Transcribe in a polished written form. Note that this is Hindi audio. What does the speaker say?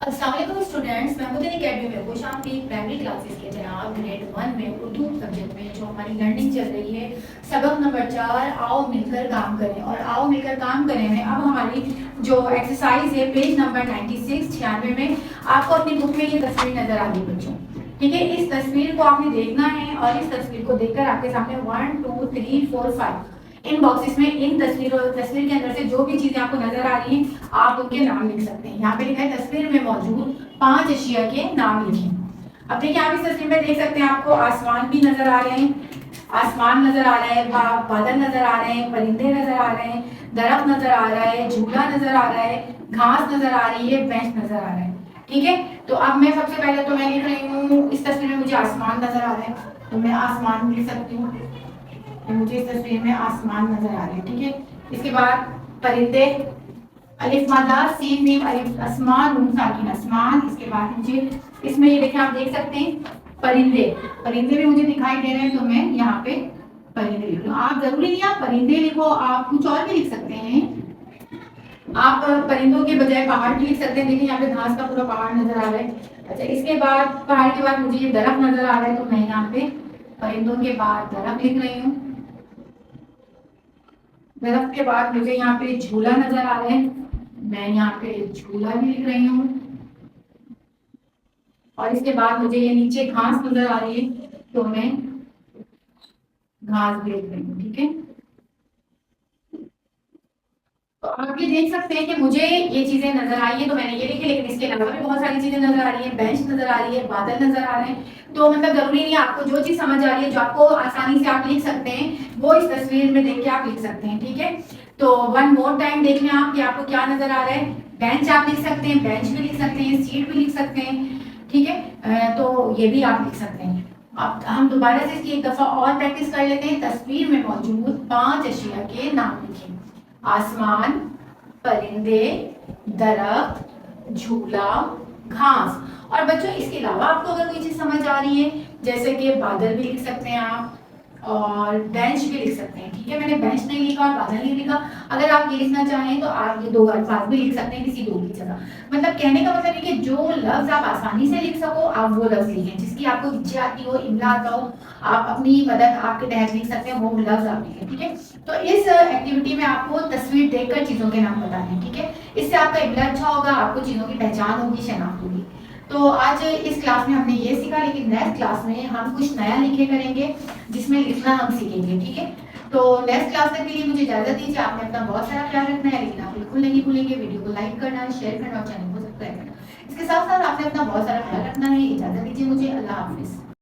अस्सलाम वालेकुम स्टूडेंट्स, महमूदीन अकेडमी में खुश आपकी प्राइमरी क्लासेस के जनाब ग्रेड 1 में उर्दू सब्जेक्ट में जो हमारी लर्निंग चल रही है सबक नंबर 4 आओ मिलकर काम करें। और आओ मिलकर काम करें में अब हमारी जो एक्सरसाइज है पेज नंबर 96 में आपको अपनी बुक में ये तस्वीर नजर आ गई बच्चों। ठीक है, इस तस्वीर को आपने देखना है और इस तस्वीर को देखकर आपके सामने 1 2 3 4 5 इन बॉक्सेस में इन तस्वीर के अंदर से जो भी चीजें आपको नजर आ रही हैं आप उनके नाम लिख सकते हैं। यहाँ पे लिखा है तस्वीर में मौजूद 5 अशिया के नाम लिखें। अब देखिए आप इस तस्वीर में देख सकते हैं आपको आसमान भी नजर आ रहे हैं, आसमान नजर आ रहा है, बादल नजर आ रहे हैं, परिंदे नजर आ रहे हैं, दरख्त नजर आ रहा है, झूला नजर आ रहा है, घास नजर आ रही है, बेंच नजर आ रहा है। ठीक है, तो अब मैं सबसे पहले तो मैं लिख रही हूँ, इस तस्वीर में मुझे आसमान नजर आ रहा है तो मैं आसमान लिख सकती हूँ। मुझे इस तस्वीर में आसमान नजर आ रहे हैं। ठीक है, इसके बाद परिंदे, अलिफ मादा सीन मीम अलिफ आसमान नून साकिन आसमान। इसके बाद मुझे इसमें ये देखें, आप देख सकते हैं परिंदे, परिंदे भी मुझे दिखाई दे रहे हैं तो मैं यहाँ पे परिंदे लिख रही हूँ। आप जरूरी नहीं आप परिंदे लिखो, आप कुछ और भी लिख सकते हैं। आप परिंदों के बजाय पहाड़ भी लिख सकते हैं। देखिए यहाँ पे घास का पूरा पहाड़ नजर आ रहा है। अच्छा, इसके बाद पहाड़ के बाद मुझे ये दरख्त नजर आ रहा है तो मैं यहाँ पे परिंदों के बाद दरख्त लिख रही हूँ। दरख्त के बाद मुझे यहाँ पे झूला नजर आ रहा है, मैं यहाँ पे झूला भी लिख रही हूँ। और इसके बाद मुझे ये नीचे घास नजर आ रही है तो मैं घास भी लिख रही हूँ। ठीक है, तो आप ये देख सकते हैं कि मुझे ये चीजें नजर आई है तो मैंने ये लिखी, लेकिन इसके अलावा भी बहुत सारी चीजें नजर आ रही है, बेंच नजर आ रही है, बादल नजर आ रहे हैं। तो मतलब जरूरी नहीं है, आपको जो चीज समझ आ रही है, जो आपको आसानी से आप लिख सकते हैं, वो इस तस्वीर में देख के आप लिख सकते हैं। ठीक है, तो वन मोर टाइम देख लें आप कि आपको क्या नजर आ रहा है। बेंच आप लिख सकते हैं, बेंच भी लिख सकते हैं, सीट भी लिख सकते हैं। ठीक है, तो ये भी आप लिख सकते हैं। अब हम दोबारा से इसकी एक दफा और प्रैक्टिस कर लेते हैं। तस्वीर में मौजूद 5 अशिया के नाम लिखें। आसमान, परिंदे, दरख्त, झूला, घास। और बच्चों इसके अलावा आपको अगर कोई चीज समझ आ रही है, जैसे कि बादल भी लिख सकते हैं आप और बेंच भी लिख सकते हैं। ठीक है, मैंने बेंच नहीं लिखा और बादल नहीं लिखा। अगर आप ये लिखना चाहें तो आप ये दो अल्फाज भी लिख सकते हैं किसी दो की जगह। मतलब कहने का मतलब है कि जो लफ्ज आप आसानी से लिख सको आप वो लफ्ज लिखें, जिसकी आपको इच्छा आती हो, इमला आता हो, आप अपनी मदद आपके तहत लिख सकते हैं, वो लफ्ज आप लिखें। ठीक है, तो इस एक्टिविटी में आपको तस्वीर देखकर चीजों के नाम बताने हैं। ठीक है, इससे आपका इमला अच्छा होगा, आपको चीजों की पहचान होगी, शनाख्त होगी। तो आज इस क्लास में हमने ये सीखा, लेकिन नेक्स्ट क्लास में हम कुछ नया लिखे करेंगे जिसमें लिखना हम सीखेंगे। ठीक है, तो नेक्स्ट क्लास तक के लिए मुझे इजाजत दीजिए। आपने अपना बहुत सारा ख्याल रखना है, लेकिन आप बिल्कुल नहीं भूलेंगे वीडियो को लाइक करना, शेयर करना और चैनल को सब्सक्राइब करना। इसके साथ साथ आपने अपना बहुत सारा ख्याल रखना है। इजाजत दीजिए मुझे, अल्लाह हाफिज।